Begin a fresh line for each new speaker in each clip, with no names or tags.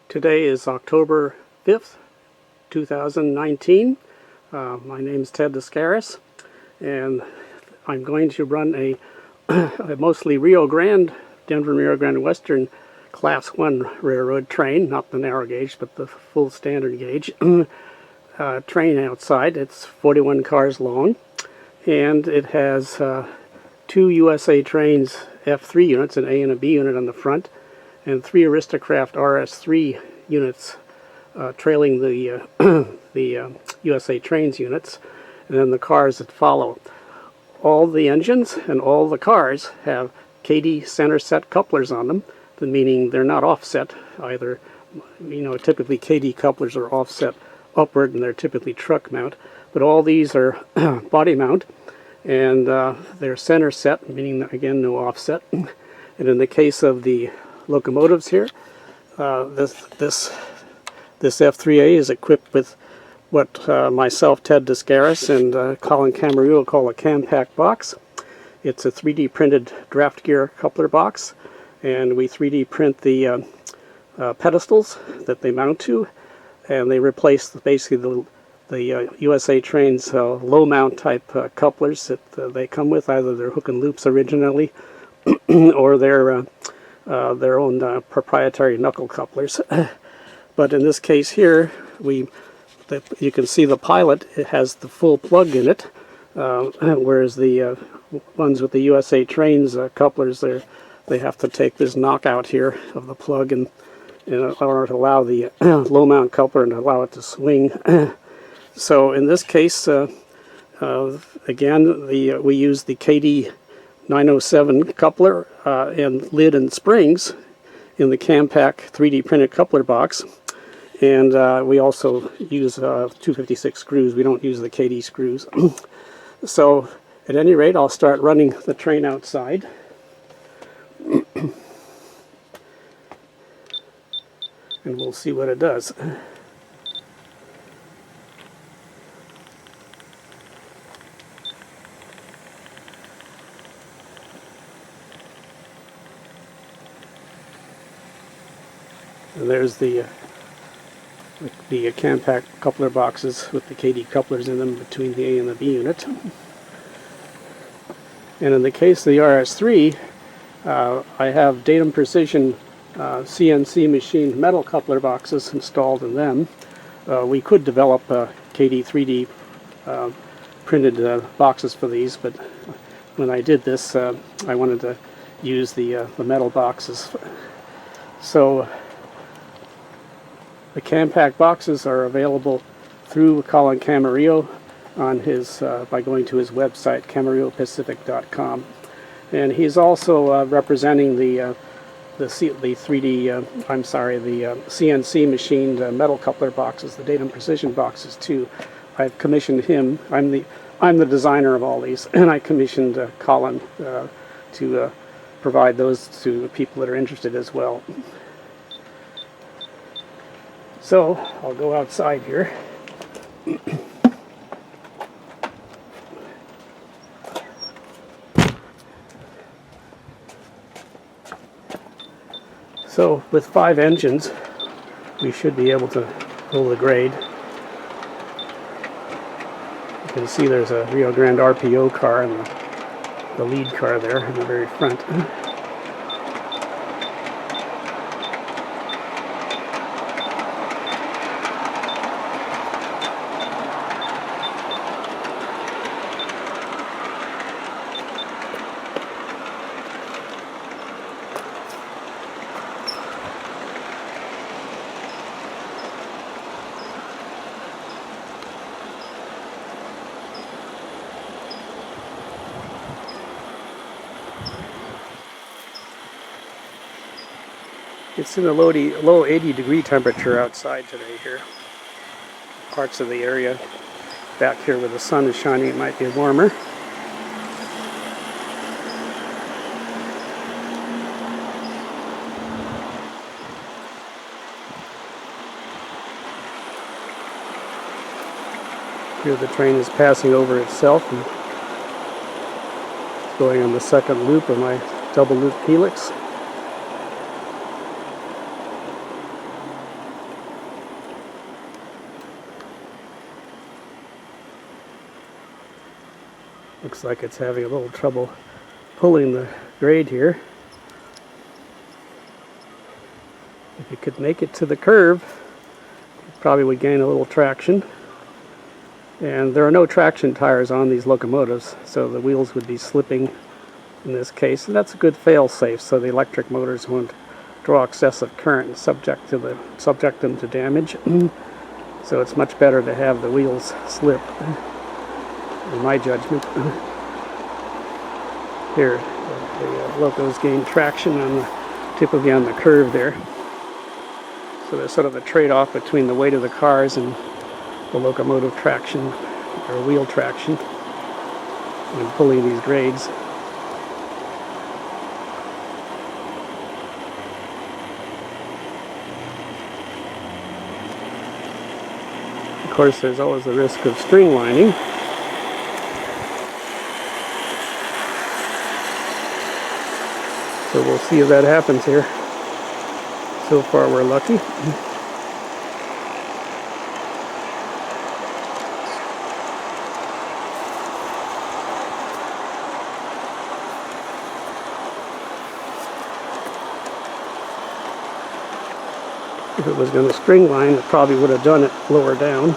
Today is October 5th, 2019. My name is Ted Doskaris, and I'm going to run a mostly Denver Rio Grande Western Class 1 railroad train, not the narrow gauge, but the full standard gauge train outside. It's 41 cars long, and it has two USA Trains F3 units, an A and a B unit on the front, and three Aristo-Craft RS3 units trailing the USA Trains units, and then the cars that follow. All the engines and all the cars have Kadee centerset couplers on them, meaning they're not offset either. Typically Kadee couplers are offset upward, and they're typically truck mount, but all these are body mount, and they're center-set, meaning, again, no offset. And in the case of the locomotives here, this F3A is equipped with what myself, Ted Doskaris, and Colin Camarillo call a CamPac box. It's a 3D printed draft gear coupler box, and we 3D print the pedestals that they mount to, and they replace basically the USA Trains low mount type couplers that they come with. Either they're hook and loops originally or their own proprietary knuckle couplers. But in this case here, you can see the pilot, it has the full plug in it, whereas the ones with the USA Trains couplers, they have to take this knockout here of the plug in order to allow the low mount coupler and allow it to swing. So in this case, again, we use the Kadee 907 coupler and lid and springs in the CamPac 3D printed coupler box, and we also use 256 screws. We don't use the Kadee screws. So at any rate, I'll start running the train outside. And we'll see what it does. And there's the CamPac coupler boxes with the Kadee couplers in them between the A and the B unit. And in the case of the RS3, I have Datum Precision CNC machined metal coupler boxes installed in them. We could develop Kadee 3D printed boxes for these, but when I did this, I wanted to use the metal boxes. So the CamPac boxes are available through Colin Camarillo on his by going to his website, CamarilloPacific.com, and he's also representing the CNC machined metal coupler boxes, the Datum Precision boxes too. I've commissioned him. I'm the designer of all these, and I commissioned Colin to provide those to people that are interested as well. So I'll go outside here. So with 5 engines, we should be able to pull the grade. You can see there's a Rio Grande RPO car and the lead car there in the very front. It's in a low 80-degree temperature outside today here. Parts of the area back here where the sun is shining, it might be warmer. Here the train is passing over itself and it's going on the second loop of my double loop helix. Looks like it's having a little trouble pulling the grade here. If you could make it to the curve, you probably would gain a little traction. And there are no traction tires on these locomotives, so the wheels would be slipping in this case. And that's a good fail-safe, so the electric motors won't draw excessive current and subject them to damage. So it's much better to have the wheels slip, in my judgment. Here, the locos gain traction on the typically on the curve there. So there's sort of a trade-off between the weight of the cars and the locomotive traction, or wheel traction, when pulling these grades. Of course, there's always the risk of string lining. So we'll see if that happens here. So far we're lucky. If it was going to string line, it probably would have done it lower down.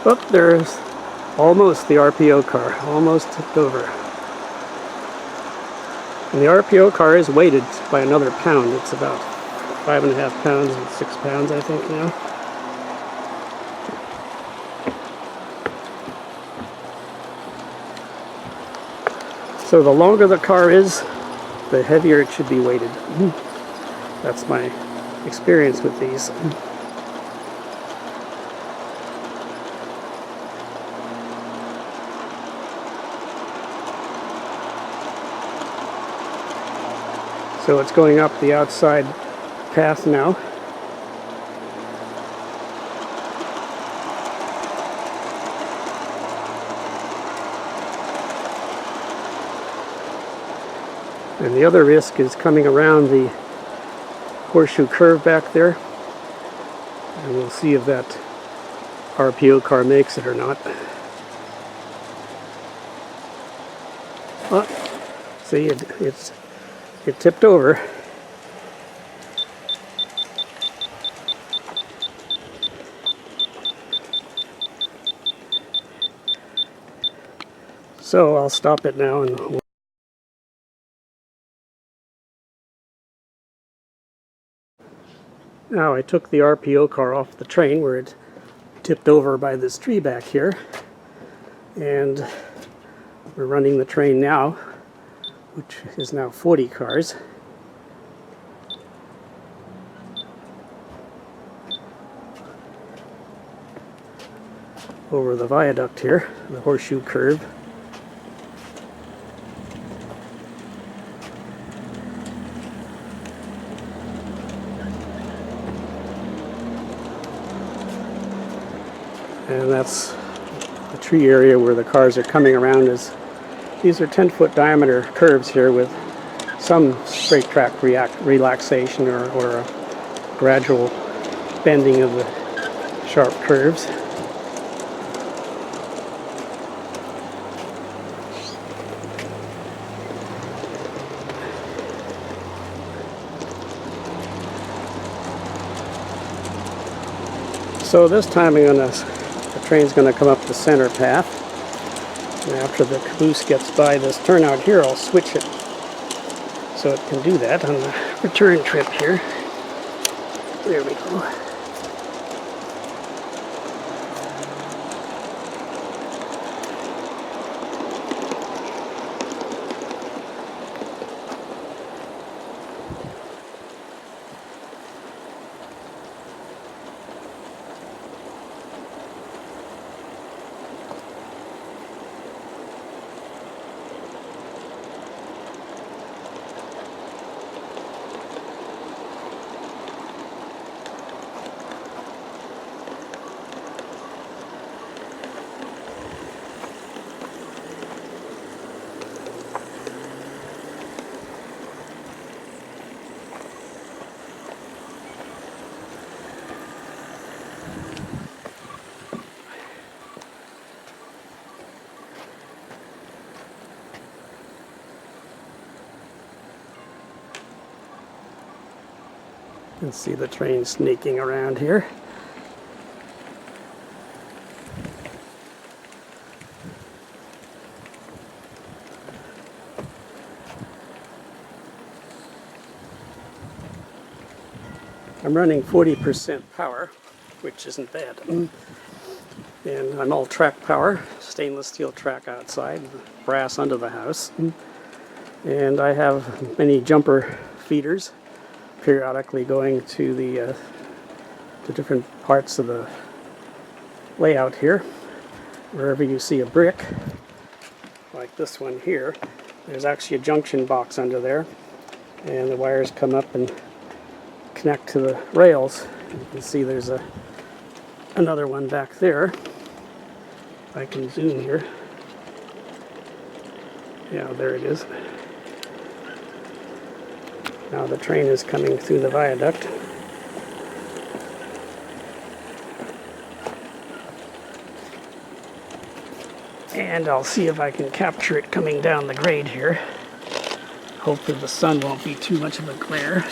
But there's almost the RPO car, almost tipped over. And the RPO car is weighted by another pound. It's about 5.5 pounds and 6 pounds, I think, now. So the longer the car is, the heavier it should be weighted. That's my experience with these. So it's going up the outside path now. And the other risk is coming around the horseshoe curve back there. And we'll see if that RPO car makes it or not. Oh, see, it tipped over. So I'll stop it now and now I took the RPO car off the train where it tipped over by this tree back here, and we're running the train now, which is now 40 cars. Over the viaduct here, the horseshoe curve. And that's the tree area where the cars are coming around. These are 10-foot diameter curves here with some straight track relaxation or a gradual bending of the sharp curves. So this time the train's going to come up the center path. And after the caboose gets by this turnout here, I'll switch it so it can do that on the return trip here. There we go. You can see the train sneaking around here. I'm running 40% power, which isn't bad. And I'm all track power, stainless steel track outside, brass under the house. And I have many jumper feeders periodically going to the different parts of the layout here. Wherever you see a brick, like this one here, there's actually a junction box under there. And the wires come up and connect to the rails. You can see there's another one back there. I can zoom here. Yeah, there it is. Now the train is coming through the viaduct. And I'll see if I can capture it coming down the grade here. Hopefully the sun won't be too much of a glare.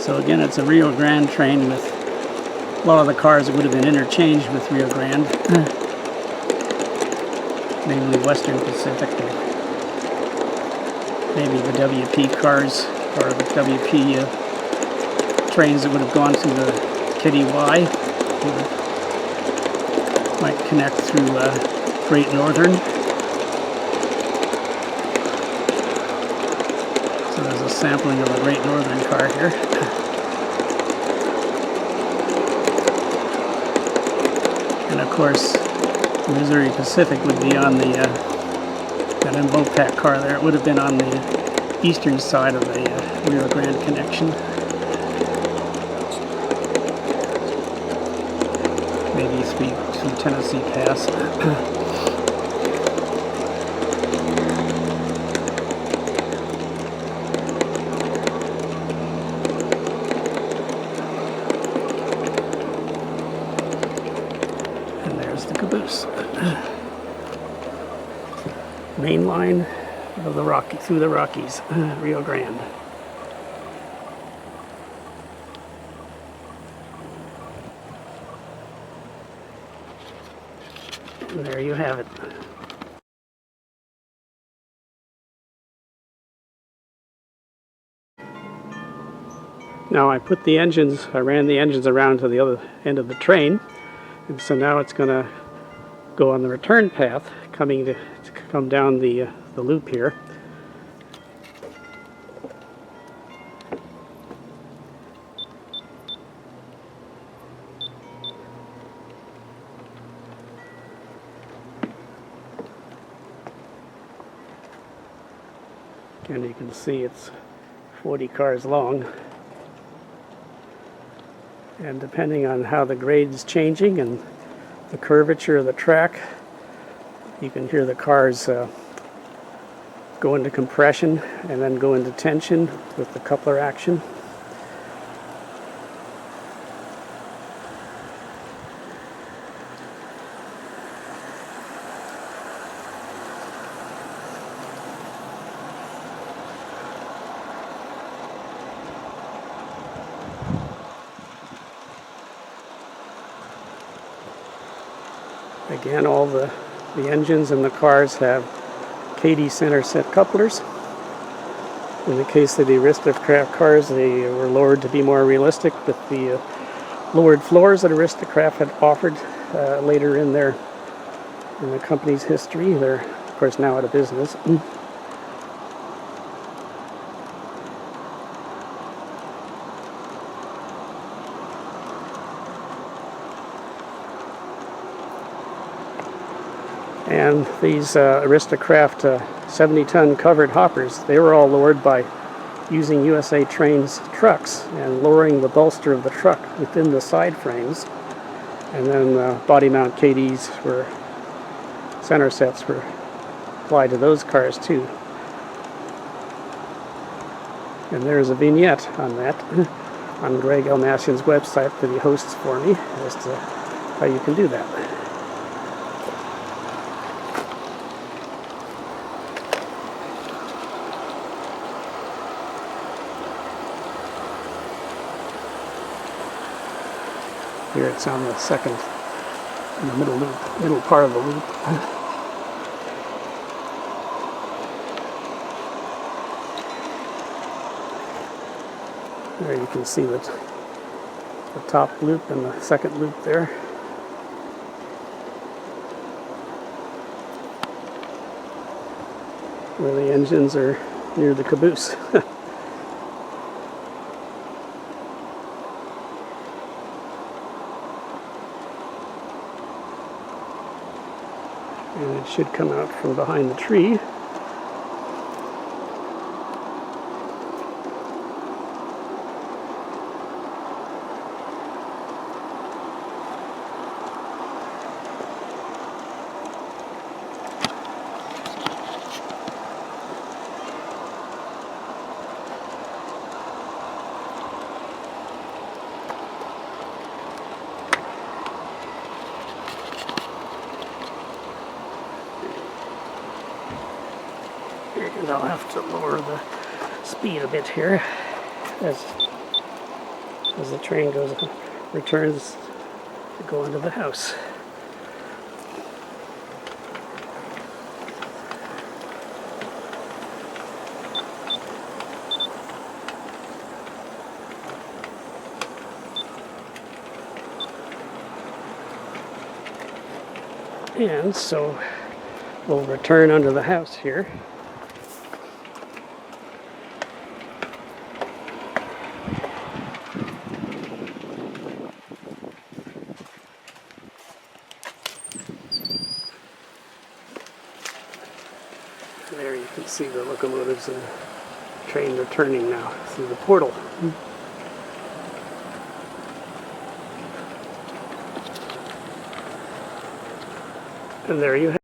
So again, it's a Rio Grande train with a lot of the cars that would have been interchanged with Rio Grande, namely Western Pacific, and maybe the WP cars, or the WP trains that would have gone through the Kadee Y, might connect through Great Northern. So there's a sampling of a Great Northern car here. And of course, Missouri Pacific would be on the, that MOPAC car there, it would have been on the eastern side of the Rio Grande connection. Maybe through Tennessee Pass. Caboose. Main line of the Rocky, through the Rockies, Rio Grande. And there you have it. Now I put the engines, I ran the engines around to the other end of the train, and so now it's going to go on the return path, coming to come down the loop here. And you can see it's 40 cars long. And depending on how the grade is changing and the curvature of the track, you can hear the cars go into compression and then go into tension with the coupler action. Again, all the engines and the cars have Kadee centerset couplers. In the case of the Aristo-Craft cars, they were lowered to be more realistic with the lowered floors that Aristo-Craft had offered later in the company's history. They're, of course, now out of business. And these Aristo-Craft 70-ton covered hoppers, they were all lowered by using USA Trains trucks and lowering the bolster of the truck within the side frames. And then body mount Kadees were, center sets were applied to those cars too. And there's a vignette on that on Greg Elmasian's website that he hosts for me as to how you can do that. Here it's on the second, in the middle loop, middle part of the loop. There you can see the top loop and the second loop there. Where the engines are near the caboose. And it should come out from behind the tree. And I'll have to lower the speed a bit here as the train returns to go into the house. And so we'll return under the house here. There you can see the locomotives and the train returning now through the portal. And there you have it.